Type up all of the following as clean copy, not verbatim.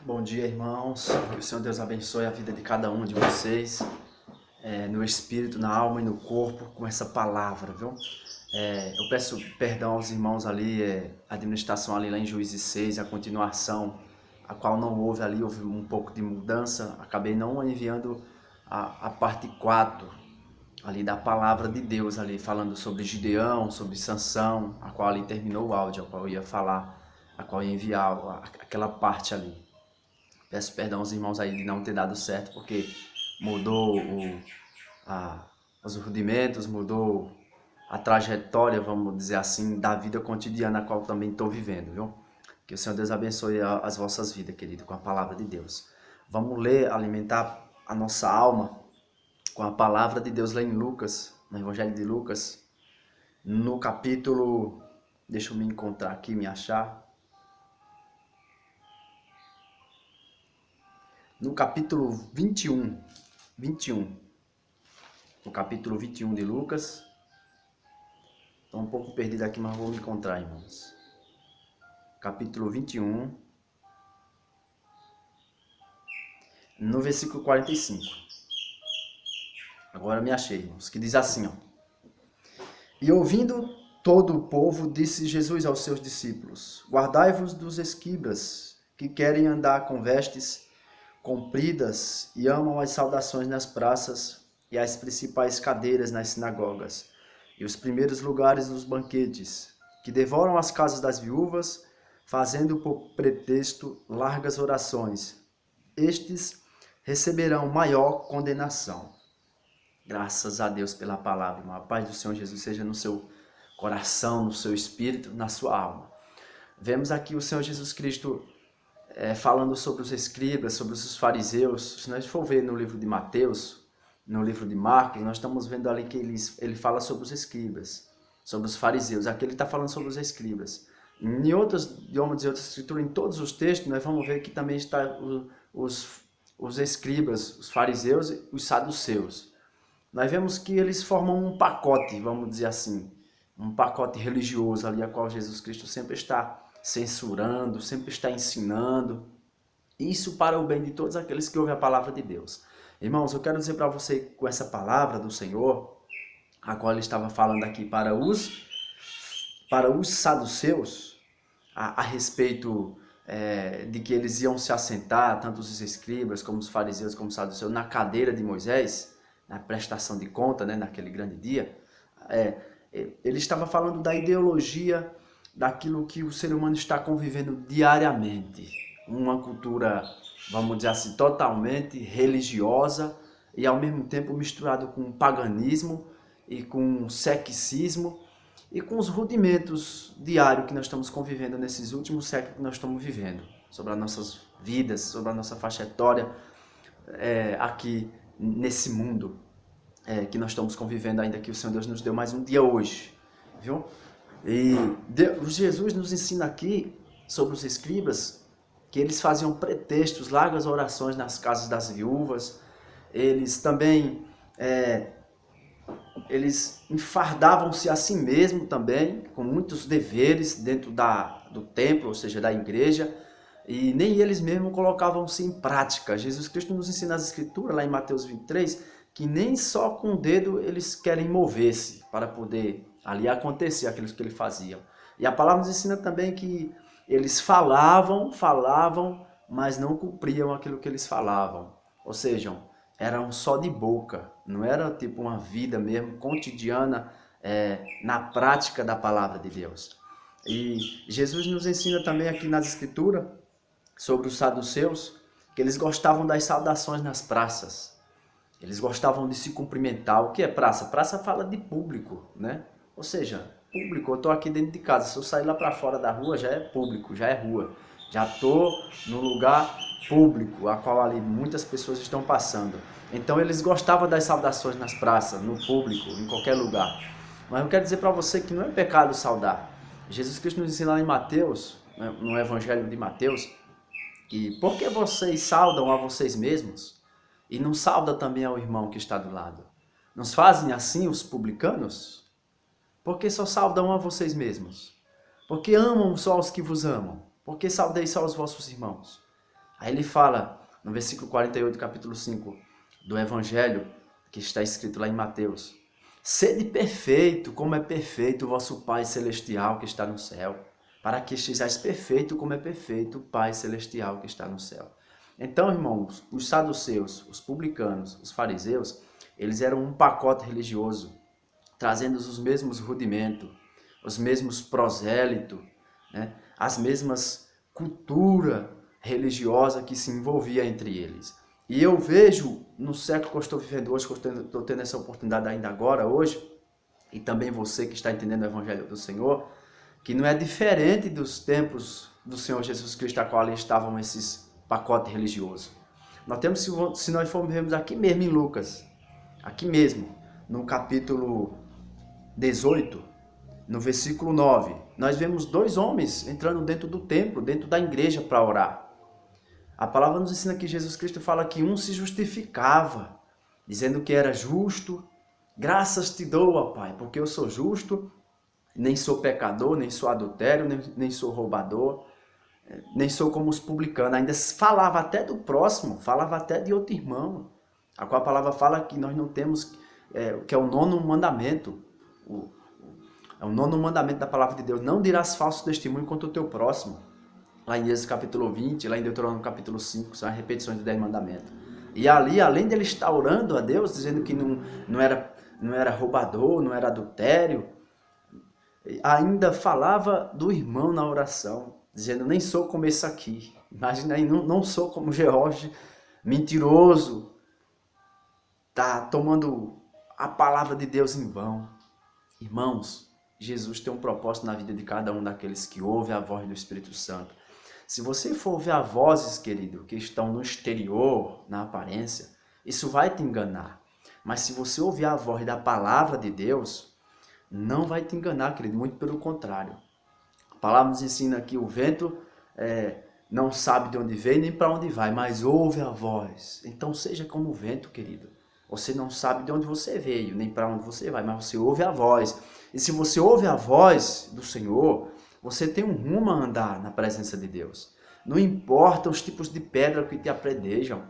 Bom dia, irmãos. Que o Senhor Deus abençoe a vida de cada um de vocês, no espírito, na alma e no corpo, com essa palavra, viu? Eu peço perdão aos irmãos ali, a administração ali lá em Juízes 6, a continuação, a qual não houve ali, houve um pouco de mudança. Acabei não enviando a parte 4 ali da palavra de Deus, ali falando sobre Gideão, sobre Sansão, a qual ali terminou o áudio, a qual eu ia falar, a qual eu ia enviar aquela parte ali. Peço perdão aos irmãos aí de não ter dado certo, porque mudou os rudimentos, mudou a trajetória, vamos dizer assim, da vida cotidiana a qual também estou vivendo, viu? Que o Senhor Deus abençoe as vossas vidas, querido, com a palavra de Deus. Vamos ler, alimentar a nossa alma com a palavra de Deus lá em Lucas, no Evangelho de Lucas, no capítulo, deixa eu me encontrar aqui, me achar, no capítulo 21, no capítulo 21 de Lucas. Estou um pouco perdido aqui, mas vou me encontrar, irmãos. Capítulo 21, no versículo 45. Agora me achei, irmãos, que diz assim, ó. E ouvindo todo o povo, disse Jesus aos seus discípulos: Guardai-vos dos escribas, que querem andar com vestes compridas e amam as saudações nas praças e as principais cadeiras nas sinagogas e os primeiros lugares nos banquetes, que devoram as casas das viúvas, fazendo por pretexto largas orações. Estes receberão maior condenação. Graças a Deus pela palavra, irmão. A paz do Senhor Jesus seja no seu coração, no seu espírito, na sua alma. Vemos aqui o Senhor Jesus Cristo falando sobre os escribas, sobre os fariseus. Se nós for ver no livro de Mateus, no livro de Marcos, nós estamos vendo ali que ele fala sobre os escribas, sobre os fariseus. Aqui ele está falando sobre os escribas. Em outros idiomas e outras escrituras, em todos os textos, nós vamos ver que também está os escribas, os fariseus e os saduceus. Nós vemos que eles formam um pacote, vamos dizer assim, um pacote religioso ali, a qual Jesus Cristo sempre está censurando, sempre está ensinando. Isso para o bem de todos aqueles que ouvem a palavra de Deus. Irmãos, eu quero dizer para você, com essa palavra do Senhor, a qual ele estava falando aqui para os saduceus, a respeito de que eles iam se assentar, tanto os escribas, como os fariseus, como os saduceus, na cadeira de Moisés, na prestação de conta, né, naquele grande dia. Ele estava falando da ideologia, daquilo que o ser humano está convivendo diariamente. Uma cultura, vamos dizer assim, totalmente religiosa e ao mesmo tempo misturado com paganismo e com sexismo e com os rudimentos diários que nós estamos convivendo nesses últimos séculos que nós estamos vivendo, sobre as nossas vidas, sobre a nossa faixa etária aqui nesse mundo que nós estamos convivendo, ainda que o Senhor Deus nos deu mais um dia hoje, viu? E Jesus nos ensina aqui sobre os escribas que eles faziam pretextos, largas orações nas casas das viúvas. Eles também eles enfardavam-se a si mesmo também, com muitos deveres dentro do templo, ou seja, da igreja, e nem eles mesmos colocavam-se em prática. Jesus Cristo nos ensina nas Escrituras, lá em Mateus 23, que nem só com o dedo eles querem mover-se para poder ali acontecer aquilo que eles faziam. E a palavra nos ensina também que eles falavam, mas não cumpriam aquilo que eles falavam. Ou seja, eram só de boca, não era tipo uma vida mesmo cotidiana na prática da palavra de Deus. E Jesus nos ensina também aqui nas Escrituras sobre os saduceus, que eles gostavam das saudações nas praças. Eles gostavam de se cumprimentar. O que é praça? Praça fala de público, né? Ou seja, público, eu estou aqui dentro de casa, se eu sair lá para fora da rua já é público, já é rua. Já estou no lugar público, a qual ali muitas pessoas estão passando. Então eles gostavam das saudações nas praças, no público, em qualquer lugar. Mas eu quero dizer para você que não é pecado saudar. Jesus Cristo nos ensina lá em Mateus, no Evangelho de Mateus, que por que vocês saudam a vocês mesmos e não saudam também ao irmão que está do lado? Não fazem assim os publicanos? Por que só saudam a vocês mesmos? Por que amam só os que vos amam? Por que saudeis só os vossos irmãos? Aí ele fala, no versículo 48, capítulo 5 do Evangelho, que está escrito lá em Mateus: sede perfeito, como é perfeito o vosso Pai Celestial que está no céu, para que estejais perfeito, como é perfeito o Pai Celestial que está no céu. Então, irmãos, os saduceus, os publicanos, os fariseus, eles eram um pacote religioso, trazendo os mesmos rudimentos, os mesmos prosélitos, né? As mesmas cultura religiosa que se envolvia entre eles. E eu vejo, no século que eu estou vivendo hoje, que eu estou tendo essa oportunidade ainda agora, hoje, e também você que está entendendo o Evangelho do Senhor, que não é diferente dos tempos do Senhor Jesus Cristo, a qual estavam esses pacotes religiosos. Nós temos, se nós formos aqui mesmo em Lucas, aqui mesmo, no capítulo 18, no versículo 9, nós vemos dois homens entrando dentro do templo, dentro da igreja para orar. A palavra nos ensina que Jesus Cristo fala que um se justificava, dizendo que era justo. Graças te dou, ó Pai, porque eu sou justo, nem sou pecador, nem sou adultério, nem sou roubador, nem sou como os publicanos. Ainda falava até do próximo, falava até de outro irmão, a qual a palavra fala que nós não temos, que é o nono mandamento, é o nono mandamento da palavra de Deus: não dirás falso testemunho contra o teu próximo. Lá em Êxodo capítulo 20, lá em Deuteronômio capítulo 5, são as repetições dos 10 mandamentos. E ali, além dele estar orando a Deus, dizendo que não era roubador, não era adultério, ainda falava do irmão na oração, dizendo: nem sou como esse aqui. Imagina aí, não sou como George, mentiroso, tá tomando a palavra de Deus em vão. Irmãos, Jesus tem um propósito na vida de cada um daqueles que ouvem a voz do Espírito Santo. Se você for ouvir as vozes, querido, que estão no exterior, na aparência, isso vai te enganar. Mas se você ouvir a voz da palavra de Deus, não vai te enganar, querido, muito pelo contrário. A palavra nos ensina que o vento não sabe de onde vem nem para onde vai, mas ouve a voz. Então seja como o vento, querido. Você não sabe de onde você veio, nem para onde você vai, mas você ouve a voz. E se você ouve a voz do Senhor, você tem um rumo a andar na presença de Deus. Não importa os tipos de pedra que te apredejam.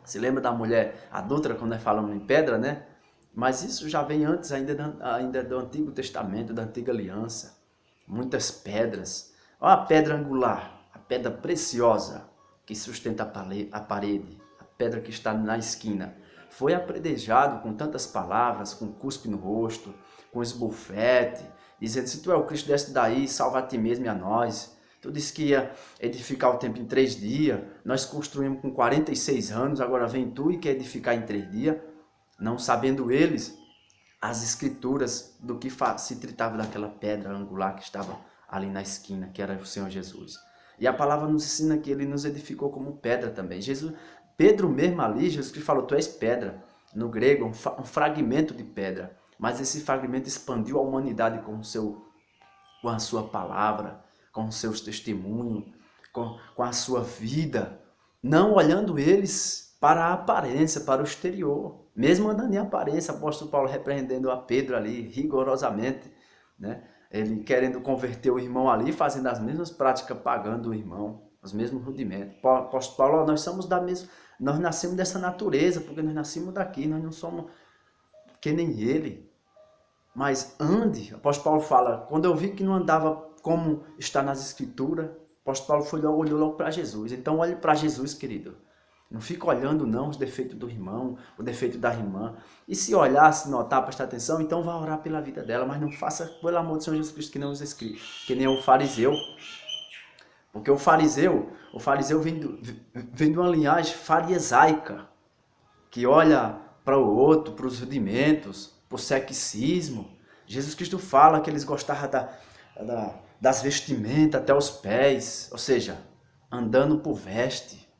Se lembra da mulher adulta quando nós falamos em pedra, né? Mas isso já vem antes ainda do Antigo Testamento, da Antiga Aliança. Muitas pedras. Olha a pedra angular, a pedra preciosa que sustenta a parede, a pedra que está na esquina. Foi apredejado com tantas palavras, com cuspe no rosto, com esbofete, dizendo: se tu é o Cristo, desce daí, salva a ti mesmo e a nós. Tu disse que ia edificar o templo em 3 dias, nós construímos com 46 anos, agora vem tu e quer edificar em 3 dias. Não sabendo eles as escrituras do que se tratava daquela pedra angular que estava ali na esquina, que era o Senhor Jesus. E a palavra nos ensina que ele nos edificou como pedra também. Pedro mesmo ali, Jesus Cristo falou: tu és pedra. No grego, um fragmento de pedra. Mas esse fragmento expandiu a humanidade com a sua palavra, com os seus testemunhos, com a sua vida. Não olhando eles para a aparência, para o exterior. Mesmo andando em aparência, o apóstolo Paulo repreendendo a Pedro ali, rigorosamente, né? Ele querendo converter o irmão ali, fazendo as mesmas práticas, pagando o irmão, os mesmos rudimentos. Apóstolo Paulo: nós nascemos dessa natureza, porque nós nascemos daqui, nós não somos que nem ele. Mas ande, o apóstolo Paulo fala: quando eu vi que não andava como está nas escrituras, o apóstolo Paulo olhou logo para Jesus. Então olhe para Jesus, querido. Não fica olhando não os defeitos do irmão, o defeito da irmã. E se olhar, se notar, prestar atenção, então vá orar pela vida dela. Mas não faça, pelo amor do Senhor Jesus Cristo, que nem os escritos, que nem o fariseu. Porque o fariseu vem de uma linhagem farisaica, que olha para o outro, para os rudimentos, para o sexismo. Jesus Cristo fala que eles gostavam das vestimentas até os pés, ou seja, andando por veste,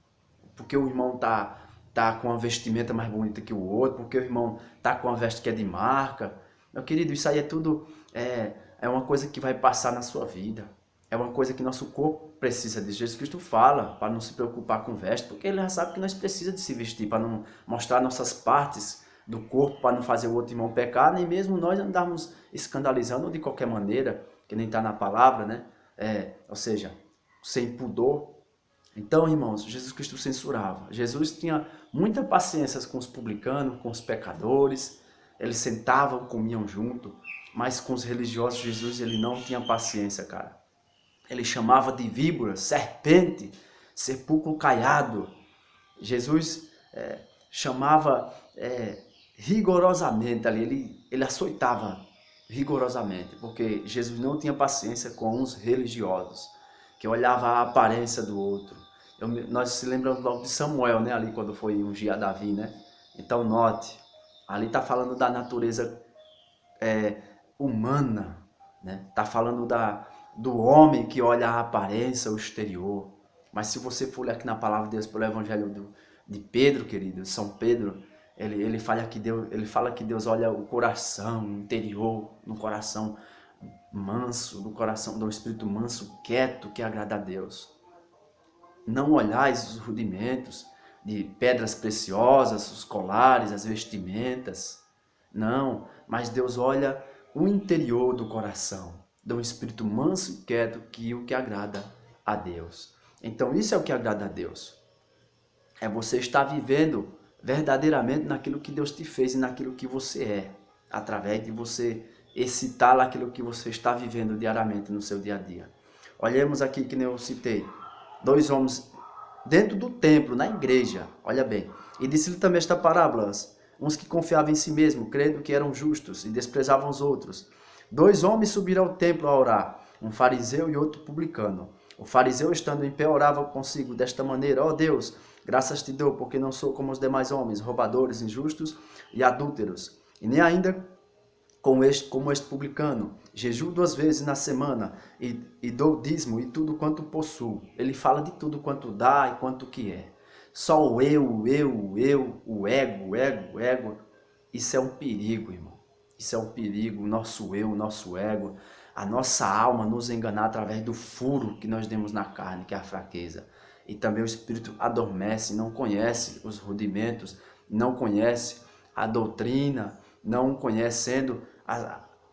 porque o irmão tá com uma vestimenta mais bonita que o outro, porque o irmão tá com uma veste que é de marca. Meu querido, isso aí é tudo é uma coisa que vai passar na sua vida. É uma coisa que nosso corpo precisa de. Jesus Cristo fala para não se preocupar com veste, porque ele já sabe que nós precisamos de se vestir, para não mostrar nossas partes do corpo, para não fazer o outro irmão pecar, nem mesmo nós andarmos escandalizando de qualquer maneira, que nem está na palavra, né? Ou seja, sem pudor. Então, irmãos, Jesus Cristo censurava. Jesus tinha muita paciência com os publicanos, com os pecadores. Eles sentavam, comiam junto. Mas com os religiosos, Jesus ele não tinha paciência, cara. Ele chamava de víbora, serpente, sepulcro caiado. Jesus chamava rigorosamente ali, ele açoitava rigorosamente, porque Jesus não tinha paciência com os religiosos, que olhava a aparência do outro. Nós se lembramos logo de Samuel, né, ali quando foi ungir a Davi, né? Então note, ali está falando da natureza humana, né? Está falando do homem que olha a aparência, o exterior. Mas se você for ler aqui na palavra de Deus, pelo evangelho de Pedro, querido, São Pedro, ele fala que Deus olha o coração, o interior, no coração manso, do coração, do espírito manso, quieto, que agrada a Deus. Não olhais os rudimentos de pedras preciosas, os colares, as vestimentas. Não, mas Deus olha o interior do coração, de um espírito manso e quieto, que é o que agrada a Deus. Então isso é o que agrada a Deus. É você estar vivendo verdadeiramente naquilo que Deus te fez e naquilo que você é, através de você excitar aquilo que você está vivendo diariamente no seu dia a dia. Olhemos aqui, que nem eu citei, 2 homens dentro do templo, na igreja, olha bem, e disse-lhe também esta parábola: uns que confiavam em si mesmo, crendo que eram justos e desprezavam os outros. 2 homens subiram ao templo a orar, um fariseu e outro publicano. O fariseu, estando em pé, orava consigo desta maneira: ó Deus, graças te dou, porque não sou como os demais homens, roubadores, injustos e adúlteros, e nem ainda como este publicano. Jejuo 2 vezes na semana e dou dízimo e tudo quanto possuo. Ele fala de tudo quanto dá e quanto que é. Só o eu, o ego. Isso é um perigo, irmão. Isso é um perigo, o nosso eu, o nosso ego, a nossa alma nos enganar através do furo que nós demos na carne, que é a fraqueza. E também o espírito adormece, não conhece os rudimentos, não conhece a doutrina, não conhecendo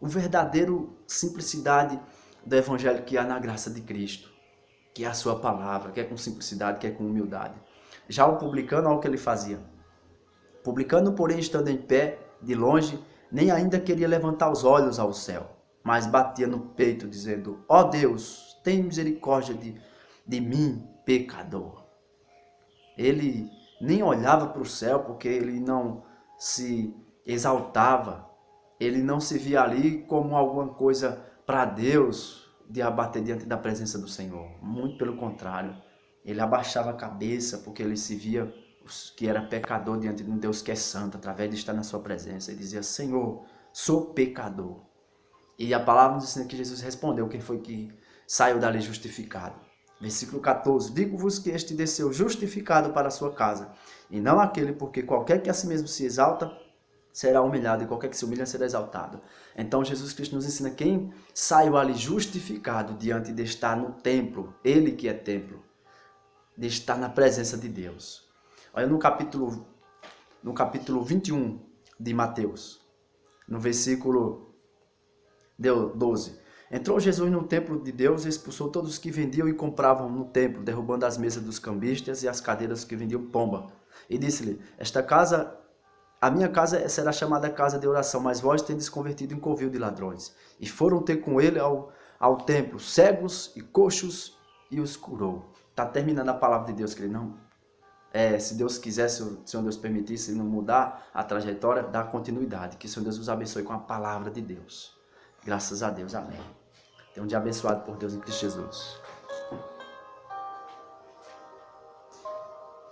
o verdadeiro simplicidade do evangelho que há na graça de Cristo, que é a sua palavra, que é com simplicidade, que é com humildade. Já o publicano, olha o que ele fazia. O publicano, porém, estando em pé, de longe, nem ainda queria levantar os olhos ao céu, mas batia no peito, dizendo: ó Deus, tem misericórdia de mim, pecador. Ele nem olhava para o céu, porque ele não se exaltava, ele não se via ali como alguma coisa para Deus, de abater diante da presença do Senhor. Muito pelo contrário, ele abaixava a cabeça, porque ele se via que era pecador diante de um Deus que é santo, através de estar na sua presença. Ele dizia: Senhor, sou pecador. E a palavra nos ensina que Jesus respondeu: quem foi que saiu dali justificado? Versículo 14: digo-vos que este desceu justificado para a sua casa, e não aquele, porque qualquer que a si mesmo se exalta será humilhado, e qualquer que se humilha será exaltado. Então Jesus Cristo nos ensina quem saiu ali justificado diante de estar no templo, ele que é templo, de estar na presença de Deus. Olha no capítulo 21 de Mateus, no versículo 12. Entrou Jesus no templo de Deus e expulsou todos os que vendiam e compravam no templo, derrubando as mesas dos cambistas e as cadeiras que vendiam pomba. E disse-lhe: a minha casa será chamada casa de oração, mas vós tendes convertido em covil de ladrões. E foram ter com ele ao templo cegos e coxos e os curou. Está terminando a palavra de Deus, que ele não... se Deus quiser, se o Senhor Deus permitir, se não mudar a trajetória, dá continuidade. Que o Senhor Deus os abençoe com a palavra de Deus. Graças a Deus, amém. Tenha um dia abençoado por Deus em Cristo Jesus.